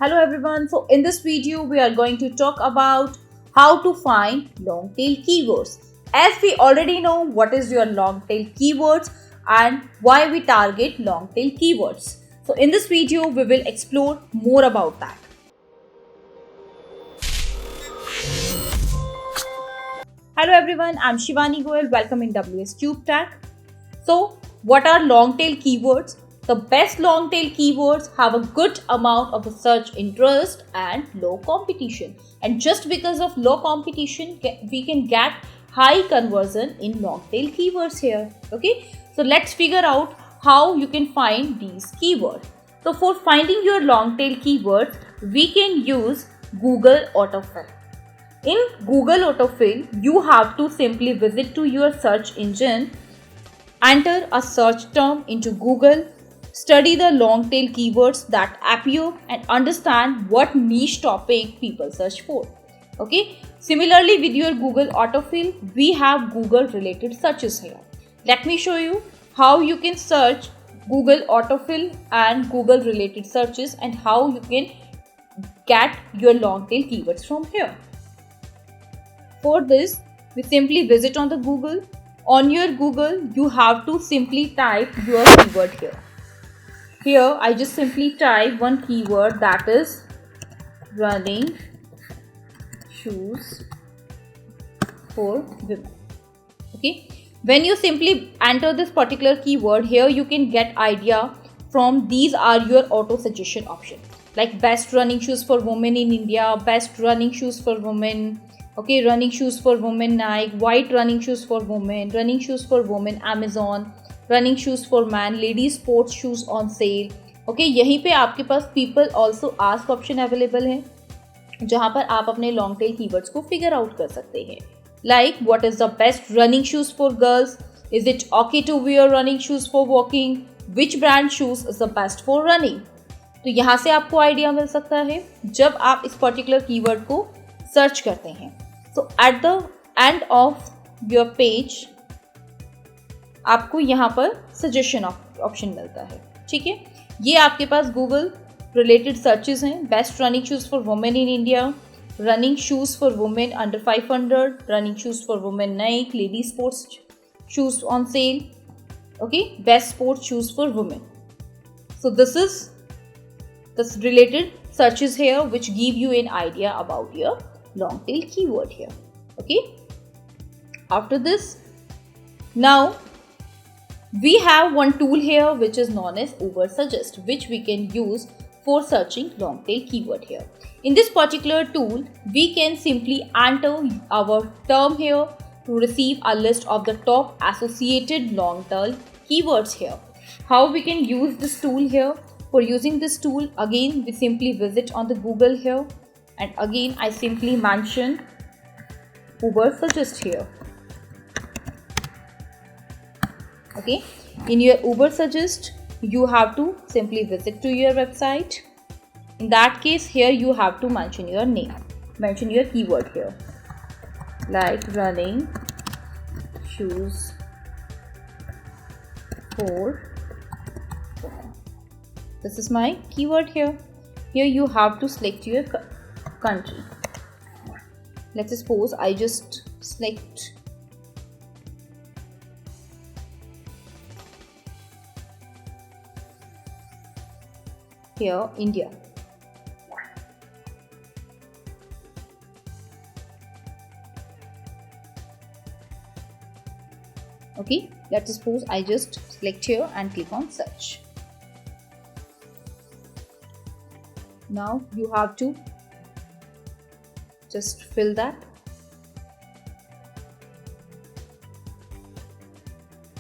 Hello everyone, so in this video we are going to talk about how to find long tail keywords. As we already know what is your long tail keywords and why we target long tail keywords. So in this video we will explore more about that. Hello everyone, I'm Shivani Goel. Welcome in WsCube Tech. So what are long tail keywords? The best long tail keywords have a good amount of search interest and low competition. And just because of low competition, we can get high conversion in long tail keywords here. Okay, so let's figure out how you can find these keywords. So for finding your long tail keywords, we can use Google Autofill. In Google Autofill, you have to simply visit to your search engine, enter a search term into Google, study the long tail keywords that appear and understand what niche topic people search for. Okay. Similarly, with your Google Autofill, we have Google related searches here. Let me show you how you can search Google Autofill and Google related searches and how you can get your long tail keywords from here. For this, we simply visit on the Google. On your Google, you have to simply type your keyword here. Here, I just simply type one keyword, that is running shoes for women. Okay. When you simply enter this particular keyword, here you can get idea from these are your auto suggestion options, like best running shoes for women in India, best running shoes for women. Okay, running shoes for women Nike, white running shoes for women, running shoes for women Amazon, running shoes for man, ladies sports shoes on sale. Okay, यहीं पे आपके पास people also ask option available है, जहां पर आप अपने long tail keywords को फिगर आउट कर सकते हैं. Like what is the best running shoes for girls, is it okay to wear running shoes for walking, which brand shoes is the best for running. तो यहाँ से आपको idea मिल सकता है जब आप इस पर्टिकुलर कीवर्ड को सर्च करते हैं. So at the end of your page आपको यहाँ पर सजेशन ऑप्शन मिलता है. ठीक है, ये आपके पास गूगल रिलेटेड सर्चेस हैं. Best running shoes for women in India, running shoes for women under 500, running shoes for women Naik, lady sports shoes on sale. Okay, best sports shoes for women. So this is this related searches here which give you an idea about your long tail keyword here. Okay, after this, now we have one tool here which is known as WsSuggest, which we can use for searching long tail keyword here. In this particular tool, we can simply enter our term here to receive a list of the top associated long tail keywords here. How we can use this tool here? For using this tool, again we simply visit on the Google here, and again I simply mention WsSuggest here. Okay, in your WsSuggest, you have to simply visit to your website. In that case, here you have to mention your name, mention your keyword here, like running shoes for women. This is my keyword here. Here you have to select your country. Let's suppose I just select here India. Okay, let's suppose I just select here and click on search. Now you have to just fill that.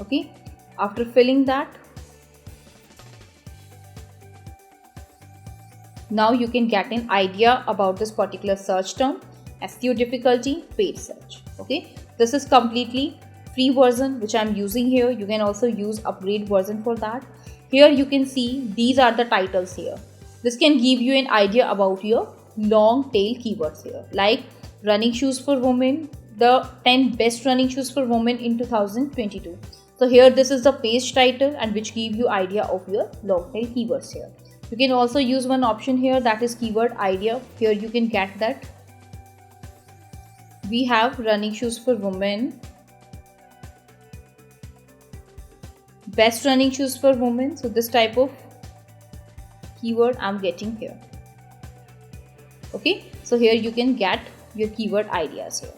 Okay, after filling that, now you can get an idea about this particular search term, SEO difficulty, paid search. Okay, this is completely free version which I'm using here. You can also use upgrade version for that. Here you can see these are the titles here. This can give you an idea about your long tail keywords here, like running shoes for women, the 10 best running shoes for women in 2022. So here this is the page title and which give you idea of your long tail keywords here. You can also use one option here, that is keyword idea. Here you can get that. We have running shoes for women, best running shoes for women. So this type of keyword I'm getting here. Okay, so here you can get your keyword ideas here.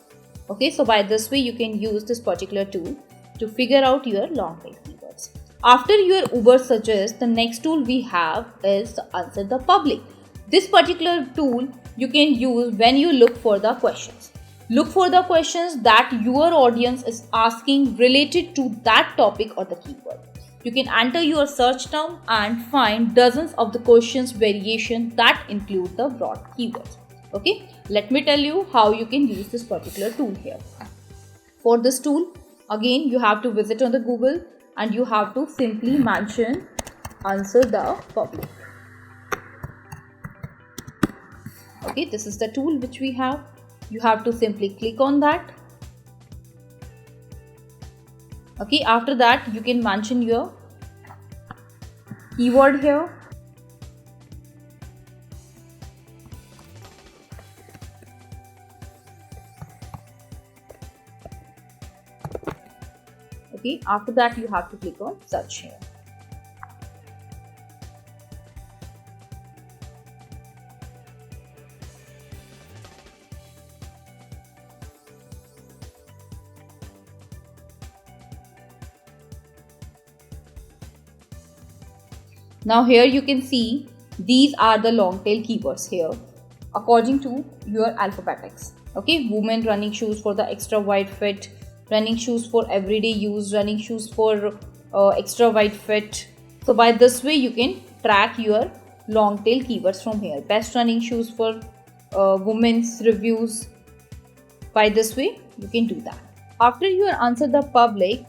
Okay, so by this way you can use this particular tool to figure out your long tail keywords. After your Uber suggest, the next tool we have is answer the public. This particular tool you can use when you look for the questions. Look for the questions that your audience is asking related to that topic or the keyword. You can enter your search term and find dozens of the questions variation that include the broad keywords. Okay, let me tell you how you can use this particular tool here. For this tool, again you have to visit on the Google and you have to simply mention answer the public. Okay, this is the tool which we have. You have to simply click on that. Okay, after that you can mention your keyword here. Okay, after that you have to click on search here. Now here you can see these are the long tail keywords here according to your alphabetics. Okay, women running shoes for the extra wide fit, running shoes for everyday use, running shoes for extra wide fit. So by this way you can track your long tail keywords from here. Best running shoes for women's reviews. By this way you can do that. After you answer the public,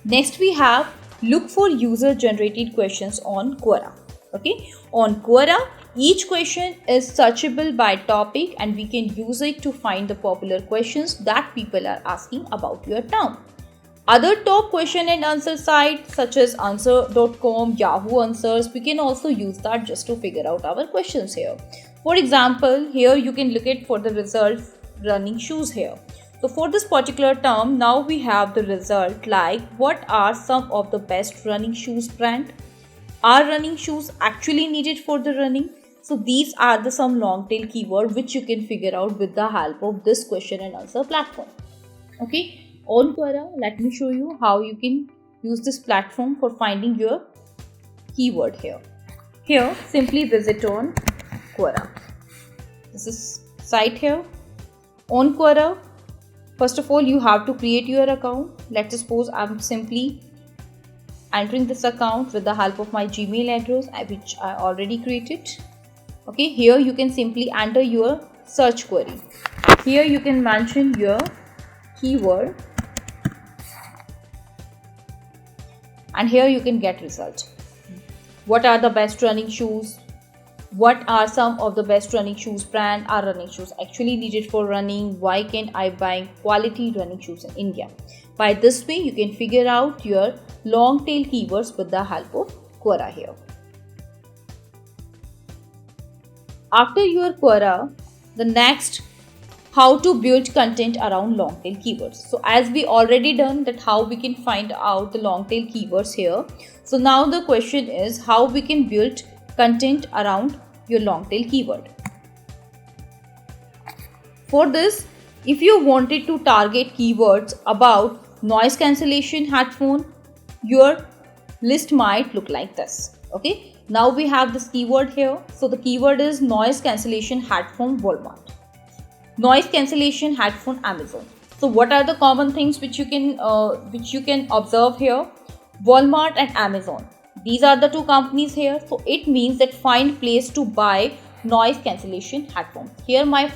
next we have look for user generated questions on Quora. Okay, on Quora each question is searchable by topic and we can use it to find the popular questions that people are asking about your town. Other top question and answer sites such as answer.com, Yahoo Answers, we can also use that just to figure out our questions here. For example, here you can look at for the result running shoes here. So for this particular term, now we have the result like what are some of the best running shoes brand? Are running shoes actually needed for the running? So these are the some long tail keyword which you can figure out with the help of this question and answer platform. Okay, on Quora, let me show you how you can use this platform for finding your keyword here. Here, simply visit on Quora. This is site here. On Quora, first of all, you have to create your account. Let's suppose I'm simply entering this account with the help of my Gmail address which I already created. Okay, here you can simply enter your search query. Here you can mention your keyword and here you can get result. What are the best running shoes? What are some of the best running shoes brand? Are running shoes actually needed for running? Why can't I buy quality running shoes in India? By this way you can figure out your long tail keywords with the help of Quora here. After your Quora, the next, how to build content around long tail keywords. So as we already done that how we can find out the long tail keywords here. So now the question is how we can build content around your long tail keyword. For this, if you wanted to target keywords about noise cancellation headphone, your list might look like this. Okay, now we have this keyword here. So the keyword is noise cancellation headphone Walmart, noise cancellation headphone Amazon. So what are the common things which you can observe here? Walmart and Amazon. These are the two companies here. So it means that find place to buy noise cancellation headphone. Here my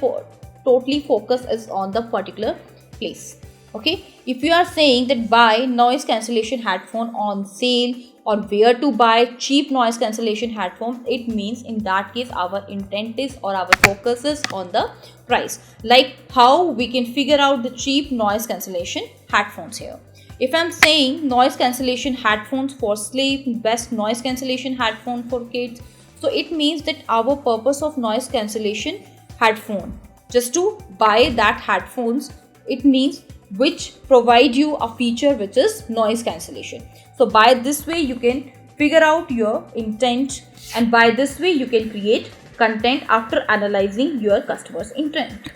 totally focus is on the particular place. Okay, if you are saying that buy noise cancellation headphone on sale or where to buy cheap noise cancellation headphone, it means in that case our intent is or our focus is on the price, like how we can figure out the cheap noise cancellation headphones here. If I'm saying noise cancellation headphones for sleep, best noise cancellation headphone for kids, so it means that our purpose of noise cancellation headphone, just to buy that headphones, it means which provide you a feature which is noise cancellation. So by this way you can figure out your intent, and by this way you can create content after analyzing your customer's intent.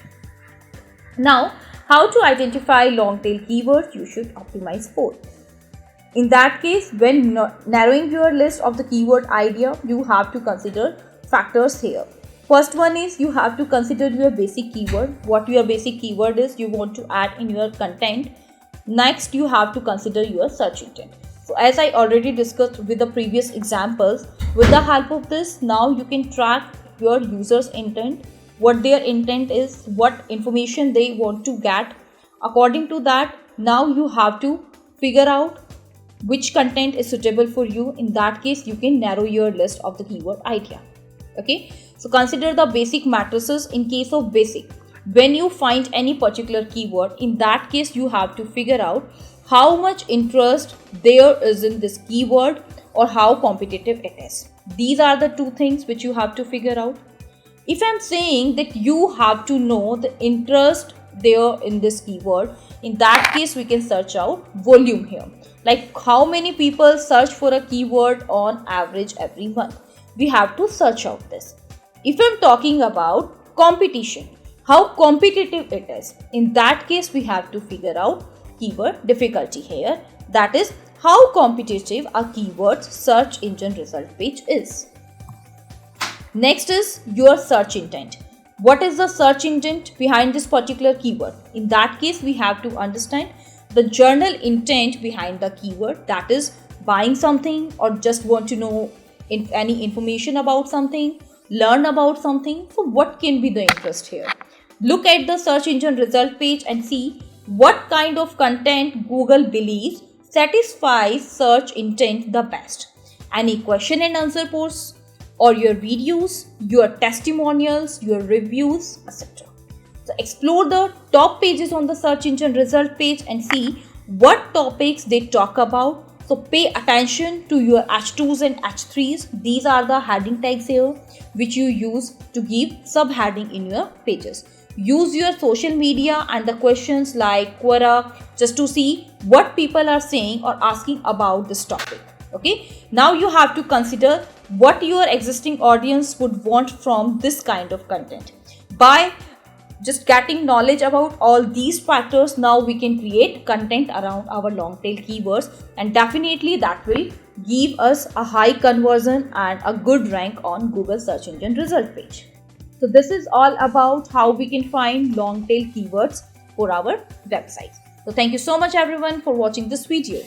Now, how to identify long tail keywords you should optimize for? In that case, when narrowing your list of the keyword idea, you have to consider factors here. First one is you have to consider your basic keyword, what your basic keyword is you want to add in your content. Next, you have to consider your search intent. So as I already discussed with the previous examples, with the help of this, now you can track your user's intent, what their intent is, what information they want to get. According to that, now you have to figure out which content is suitable for you. In that case, you can narrow your list of the keyword idea. Okay, so consider the basic matrices. In case of basic, when you find any particular keyword, in that case you have to figure out how much interest there is in this keyword or how competitive it is. These are the two things which you have to figure out. If I'm saying that you have to know the interest there in this keyword, in that case we can search out volume here, like how many people search for a keyword on average every month. We have to search out this. If I'm talking about competition, how competitive it is, in that case we have to figure out keyword difficulty here, that is how competitive a keyword's search engine result page is. Next is your search intent. What is the search intent behind this particular keyword? In that case, we have to understand the journal intent behind the keyword, that is buying something or just want to know any information about something, learn about something. So what can be the interest here? Look at the search engine result page and see what kind of content Google believes satisfies search intent the best. Any question and answer posts, or your videos, your testimonials, your reviews, etc. So explore the top pages on the search engine result page and see what topics they talk about. So pay attention to your H2s and H3s. These are the heading tags here which you use to give subheading in your pages. Use your social media and the questions like Quora just to see what people are saying or asking about this topic. Okay, now you have to consider what your existing audience would want from this kind of content. By just getting knowledge about all these factors, now we can create content around our long tail keywords, and definitely that will give us a high conversion and a good rank on Google search engine result page. So this is all about how we can find long tail keywords for our website. So thank you so much everyone for watching this video.